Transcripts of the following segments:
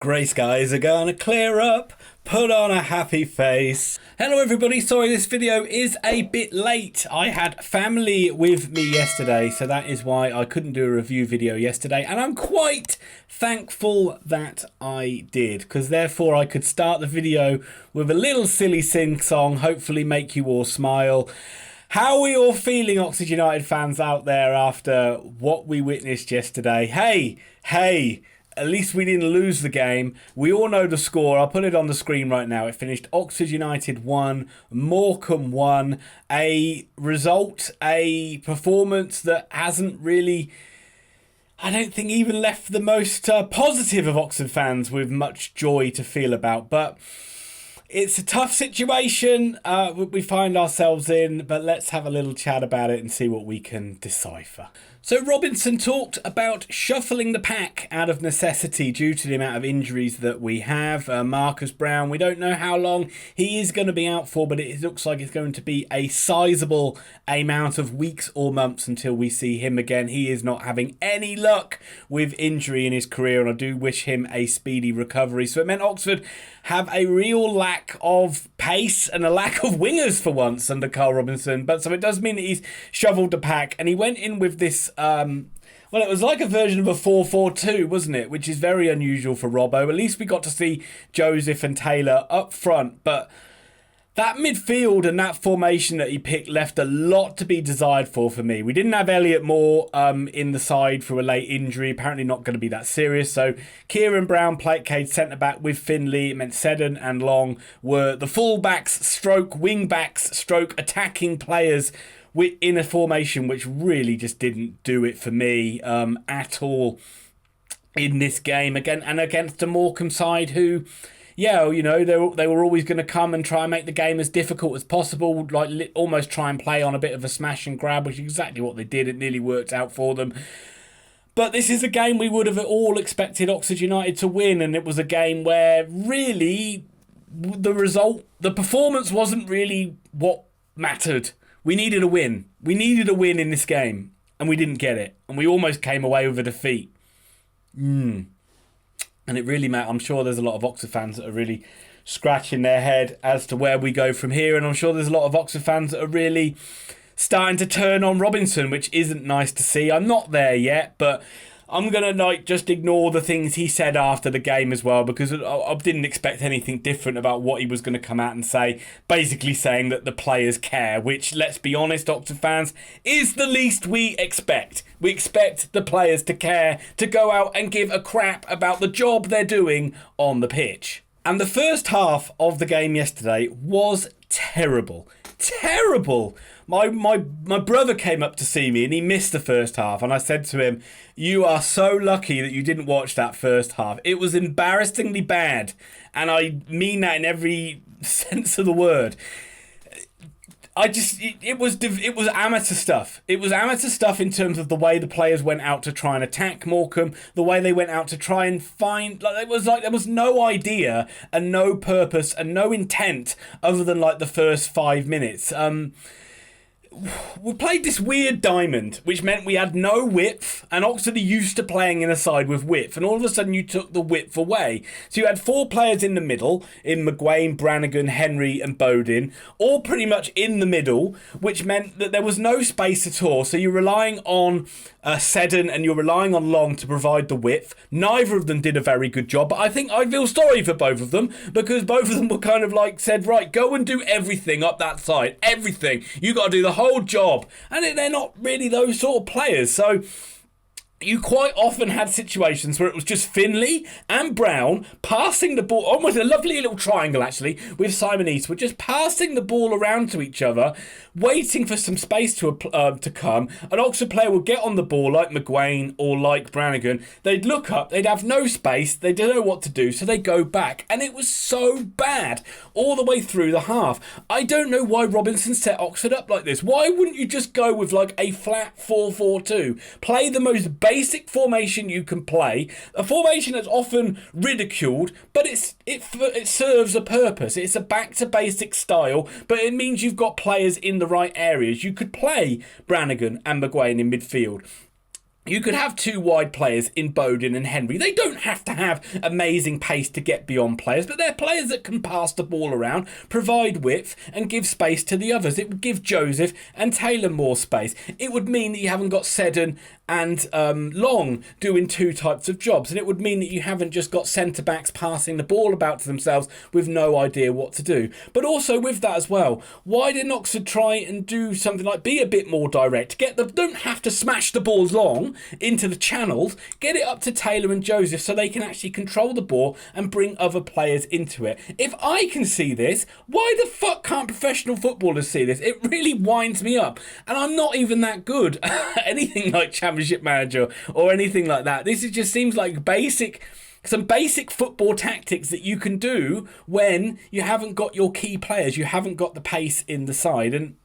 Grey skies are gonna clear up, put on a happy face. Hello everybody, sorry this video is a bit late. I had family with me yesterday, so that is why I couldn't do a review video yesterday, and I'm quite thankful that I did, because therefore I could start the video with a little silly sing song, hopefully make you all smile. How are we all feeling, Oxford United fans out there, after what we witnessed yesterday? Hey, at least we didn't lose the game. We all know the score. I'll put it on the screen right now. It finished Oxford United 1, Morecambe 1. A result, a performance that hasn't really, I don't think, even left the most positive of Oxford fans with much joy to feel about. But it's a tough situation we find ourselves in, but let's have a little chat about it and see what we can decipher. So Robinson talked about shuffling the pack out of necessity due to the amount of injuries that we have. Marcus Brown, we don't know how long he is going to be out for, but it looks like it's going to be a sizable amount of weeks or months until we see him again. He is not having any luck with injury in his career, and I do wish him a speedy recovery. So it meant Oxford have a real lack of pace and a lack of wingers for once under Karl Robinson. But so it does mean that he's shoveled the pack, and he went in with this well, it was like a version of a 4-4-2, wasn't it? Which is very unusual for Robbo. At least we got to see Jospeh and Taylor up front. But that midfield and that formation that he picked left a lot to be desired for me. We didn't have Elliot Moore in the side for a late injury. Apparently not going to be that serious. So Kieran Brown played centre-back with Finley. It meant Seddon and Long were the full-backs stroke wing-backs stroke attacking players in a formation which really just didn't do it for me at all in this game. Again, and against a Morecambe side who, yeah, you know, they were always going to come and try and make the game as difficult as possible, like almost try and play on a bit of a smash and grab, which is exactly what they did. It nearly worked out for them. But this is a game we would have all expected Oxford United to win, and it was a game where really the performance wasn't really what mattered. We needed a win. We needed a win in this game, and we didn't get it. And we almost came away with a defeat. And it really mattered. I'm sure there's a lot of Oxford fans that are really scratching their head as to where we go from here. And I'm sure there's a lot of Oxford fans that are really starting to turn on Robinson, which isn't nice to see. I'm not there yet, but I'm going to just ignore the things he said after the game as well, because I didn't expect anything different about what he was going to come out and say, basically saying that the players care, which, let's be honest, Oxford fans, is the least we expect. We expect the players to care, to go out and give a crap about the job they're doing on the pitch. And the first half of the game yesterday was terrible. Terrible. My brother came up to see me and he missed the first half, and I said to him, "You are so lucky that you didn't watch that first half. It was embarrassingly bad, and I mean that in every sense of the word." It was amateur stuff. It was amateur stuff in terms of the way the players went out to try and attack Morecambe, the way they went out to try and find, there was no idea and no purpose and no intent other than the first 5 minutes. We played this weird diamond, which meant we had no width, and Oxford are used to playing in a side with width, and all of a sudden you took the width away. So you had 4 players in the middle, in McGuane, Brannigan, Henry and Bodin, all pretty much in the middle, which meant that there was no space at all. So you're relying on Seddon and you're relying on Long to provide the width. Neither of them did a very good job, but I think I feel sorry for both of them, because both of them were kind of said, right, go and do everything up that side. Everything. You got to do the whole job, and they're not really those sort of players. So you quite often had situations where it was just Finley and Brown passing the ball, almost a lovely little triangle actually, with Simon Eastwood, just passing the ball around to each other, waiting for some space to come. An Oxford player would get on the ball like McGuane or like Brannigan. They'd look up, they'd have no space, they don't know what to do, so they go back. And it was so bad all the way through the half. I don't know why Robinson set Oxford up like this. Why wouldn't you just go with a flat 4-4-2? Play the most basic formation you can play, a formation that's often ridiculed, but it serves a purpose. It's a back to basic style, but it means you've got players in the right areas. You could play Brannigan and McGuane in midfield. You could have two wide players in Bowden and Henry. They don't have to have amazing pace to get beyond players, but they're players that can pass the ball around, provide width, and give space to the others. It would give Joseph and Taylor more space. It would mean that you haven't got Seddon and Long doing two types of jobs, and it would mean that you haven't just got centre-backs passing the ball about to themselves with no idea what to do. But also with that as well, why didn't Oxford try and do something like be a bit more direct? Don't have to smash the balls long into the channels, get it up to Taylor and Joseph so they can actually control the ball and bring other players into it. If I can see this, why the fuck can't professional footballers see this? It really winds me up, and I'm not even that good at anything like Championship Manager or anything like that. This just seems like some basic football tactics that you can do when you haven't got your key players, you haven't got the pace in the side. And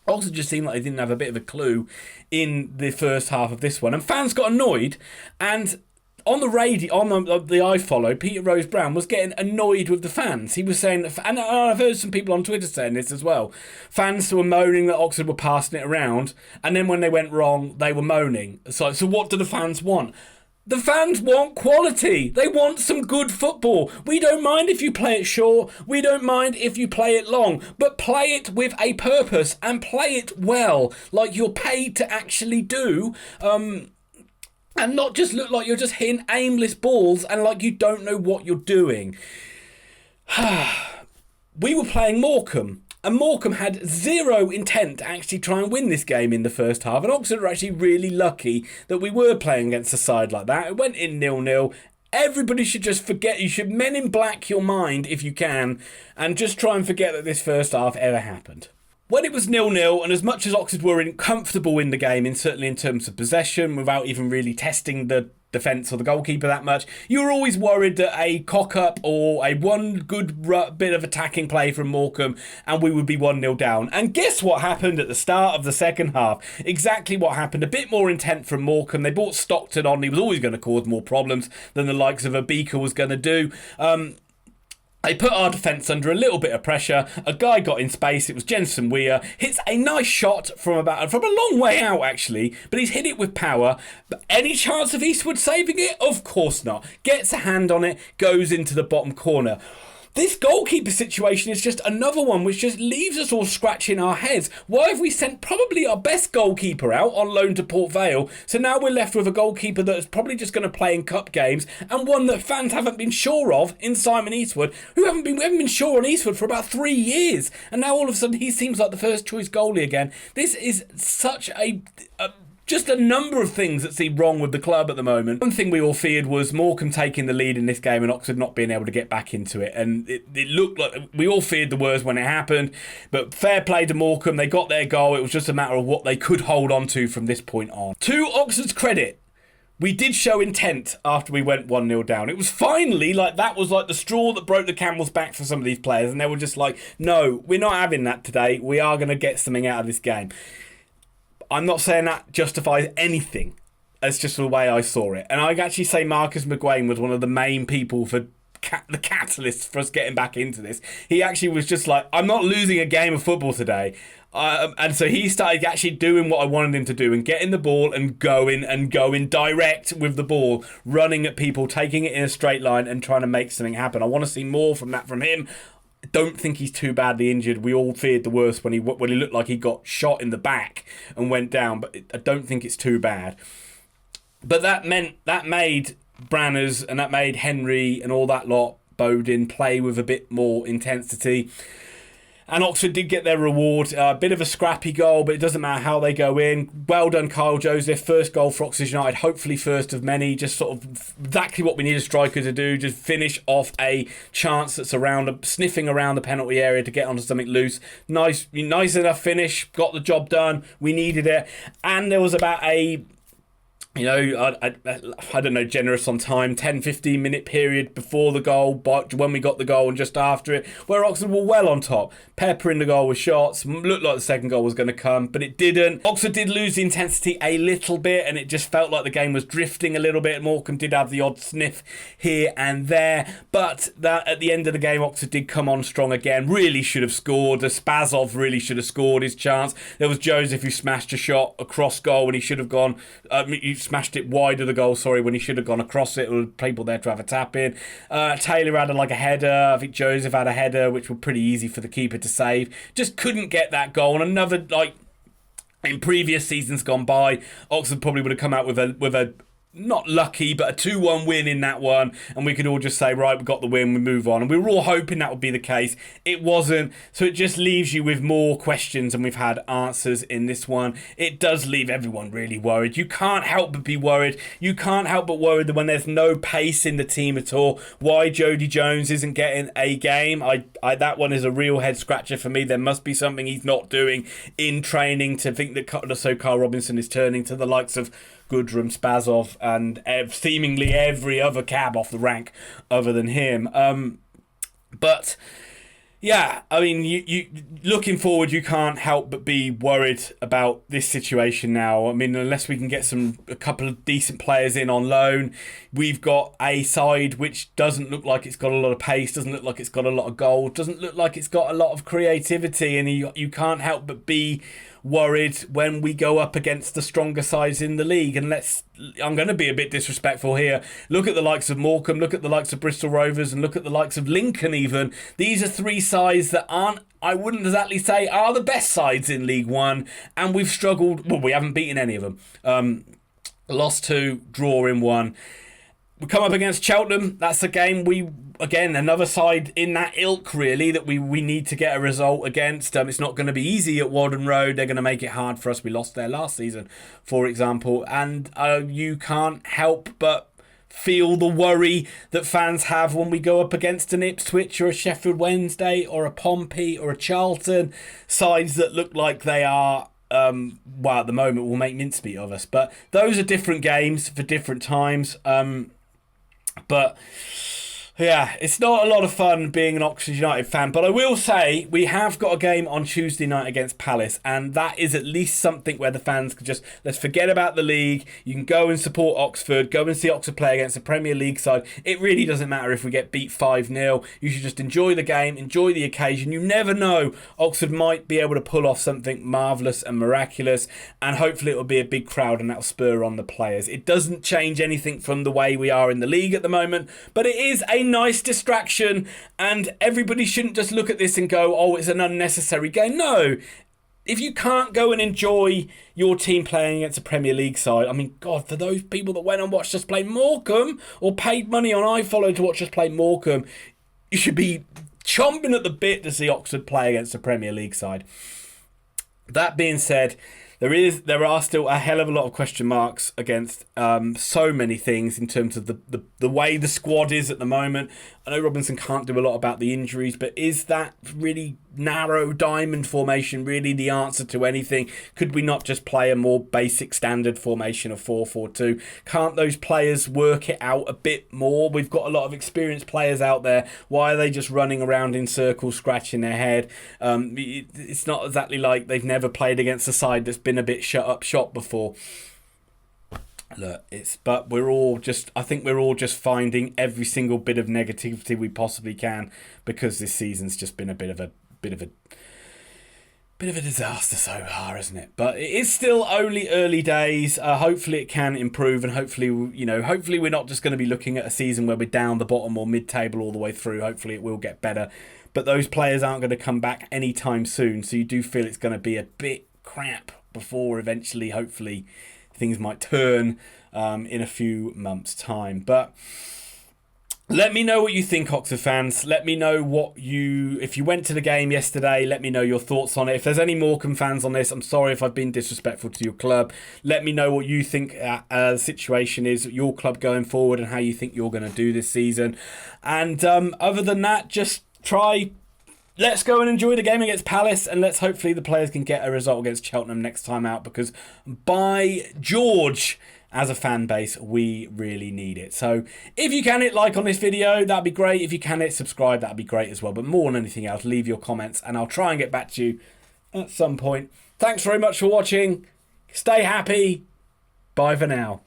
also just seemed like they didn't have a bit of a clue in the first half of this one. And fans got annoyed, and on the radio, on the I Follow, Peter Rose Brown was getting annoyed with the fans. He was saying, and I've heard some people on Twitter saying this as well, fans were moaning that Oxford were passing it around, and then when they went wrong, they were moaning. So what do the fans want? The fans want quality. They want some good football. We don't mind if you play it short. We don't mind if you play it long. But play it with a purpose and play it well, like you're paid to actually do. And not just look like you're just hitting aimless balls and like you don't know what you're doing. We were playing Morecambe. And Morecambe had zero intent to actually try and win this game in the first half. And Oxford were actually really lucky that we were playing against a side like that. It went in 0-0. Everybody should just forget. You should Men in Black your mind if you can. And just try and forget that this first half ever happened. When it was 0-0, and as much as Oxford were comfortable in the game, certainly in terms of possession, without even really testing the defence or the goalkeeper that much, you were always worried that a cock-up or a one good bit of attacking play from Morecambe and we would be 1-0 down. And guess what happened at the start of the second half? Exactly what happened. A bit more intent from Morecambe. They brought Stockton on. He was always going to cause more problems than the likes of a Beaker was going to do. They put our defence under a little bit of pressure. A guy got in space. It was Jensen Weir. Hits a nice shot from a long way out, actually. But he's hit it with power. But any chance of Eastwood saving it? Of course not. Gets a hand on it. Goes into the bottom corner. This goalkeeper situation is just another one which just leaves us all scratching our heads. Why have we sent probably our best goalkeeper out on loan to Port Vale? So now we're left with a goalkeeper that's probably just going to play in cup games, and one that fans haven't been sure of in Simon Eastwood, we haven't been sure on Eastwood for about 3 years. And now all of a sudden he seems like the first choice goalie again. This is such just a number of things that seem wrong with the club at the moment. One thing we all feared was Morecambe taking the lead in this game and Oxford not being able to get back into it. And it looked like we all feared the worst when it happened. But fair play to Morecambe. They got their goal. It was just a matter of what they could hold on to from this point on. To Oxford's credit, we did show intent after we went 1-0 down. It was finally that was like the straw that broke the camel's back for some of these players. And they were just like, no, we're not having that today. We are going to get something out of this game. I'm not saying that justifies anything. It's just the way I saw it. And I'd actually say Marcus McGuane was one of the main people for the catalyst for us getting back into this. He actually was just like, I'm not losing a game of football today. And so he started actually doing what I wanted him to do and getting the ball and going direct with the ball, running at people, taking it in a straight line and trying to make something happen. I want to see more from that from him. Don't think he's too badly injured. We all feared the worst when he looked like he got shot in the back and went down, but I don't think it's too bad. But that made Branners and that made Henry and all that lot, Bowden, play with a bit more intensity. And Oxford did get their reward. A bit of a scrappy goal, but it doesn't matter how they go in. Well done, Karl Joseph. First goal for Oxford United. Hopefully first of many. Just sort of exactly what we need a striker to do. Just finish off a chance that's sniffing around the penalty area to get onto something loose. Nice enough finish. Got the job done. We needed it. And there was about a... I don't know, generous on time, 10-15 minute period before the goal, but when we got the goal and just after it, where Oxford were well on top. Pepper in the goal with shots, looked like the second goal was going to come, but it didn't. Oxford did lose the intensity a little bit, and it just felt like the game was drifting a little bit. Morecambe did have the odd sniff here and there, but that at the end of the game, Oxford did come on strong again. Really should have scored. The Spazov really should have scored his chance. There was Joseph who smashed a shot across goal, and he should have gone... smashed it wide of the goal, when he should have gone across it. There were people there to have a tap in. Taylor had a header. I think Jospeh had a header, which were pretty easy for the keeper to save. Just couldn't get that goal. And another, in previous seasons gone by, Oxford probably would have come out with a not lucky, but a 2-1 win in that one, and we could all just say, right, we got the win, we move on. And we were all hoping that would be the case. It wasn't, so it just leaves you with more questions than we've had answers in this one. It does leave everyone really worried. You can't help but be worried. You can't help but worry that when there's no pace in the team at all, why Jody Jones isn't getting a game. That one is a real head scratcher for me. There must be something he's not doing in training to think that Karl Robinson is turning to the likes of Goodrum, Spazov, and seemingly every other cab off the rank other than him. But yeah, I mean, you looking forward, you can't help but be worried about this situation now. I mean, unless we can get a couple of decent players in on loan, we've got a side which doesn't look like it's got a lot of pace, doesn't look like it's got a lot of goal, doesn't look like it's got a lot of creativity, and you can't help but be worried when we go up against the stronger sides in the league. And I'm going to be a bit disrespectful here. Look at the likes of Morecambe, look at the likes of Bristol Rovers, and look at the likes of Lincoln even. These are three sides that I wouldn't exactly say are the best sides in League One, and we've struggled. Well, we haven't beaten any of them. Lost 2, draw in 1. We come up against Cheltenham. That's a game again, another side in that ilk, really, that we need to get a result against. It's not going to be easy at Walden Road. They're going to make it hard for us. We lost there last season, for example. And you can't help but feel the worry that fans have when we go up against an Ipswich or a Sheffield Wednesday or a Pompey or a Charlton. Sides that look like they are... well, at the moment, will make mincemeat of us. But those are different games for different times. But yeah, it's not a lot of fun being an Oxford United fan. But I will say we have got a game on Tuesday night against Palace, and that is at least something where the fans can just, let's forget about the league. You can go and support Oxford, go and see Oxford play against a Premier League side. It really doesn't matter if we get beat 5-0. You should just enjoy the game, enjoy the occasion. You never know, Oxford might be able to pull off something marvellous and miraculous, and hopefully it will be a big crowd and that'll spur on the players. It doesn't change anything from the way we are in the league at the moment, but it is a nice distraction, and everybody shouldn't just look at this and go, oh, it's an unnecessary game. No, if you can't go and enjoy your team playing against a Premier League side, I mean, God, for those people that went and watched us play Morecambe or paid money on iFollow to watch us play Morecambe, you should be chomping at the bit to see Oxford play against a Premier League side. That being said, there are still a hell of a lot of question marks against so many things in terms of the way the squad is at the moment. I know Robinson can't do a lot about the injuries, but is that really narrow diamond formation really the answer to anything? Could we not just play a more basic standard formation of 4-4-2? Can't those players work it out a bit more? We've got a lot of experienced players out there. Why are they just running around in circles, scratching their head? It's not exactly like they've never played against a side that's been a bit shut up shop before. Look, but I think we're all just finding every single bit of negativity we possibly can, because this season's just been a bit of a disaster so far, isn't it? But it is still only early days. Hopefully it can improve, and hopefully we're not just going to be looking at a season where we're down the bottom or mid-table all the way through. Hopefully it will get better. But those players aren't going to come back anytime soon, so you do feel it's going to be a bit crap before eventually, hopefully, things might turn in a few months' time. But let me know what you think, Oxford fans. Let me know if you went to the game yesterday, let me know your thoughts on it. If there's any Morecambe fans on this, I'm sorry if I've been disrespectful to your club. Let me know what you think the situation is at your club going forward and how you think you're going to do this season. And other than that, just let's go and enjoy the game against Palace, and let's hopefully the players can get a result against Cheltenham next time out, because by George, as a fan base, we really need it. So if you can hit like on this video, that'd be great. If you can hit subscribe, that'd be great as well. But more than anything else, leave your comments and I'll try and get back to you at some point. Thanks very much for watching. Stay happy. Bye for now.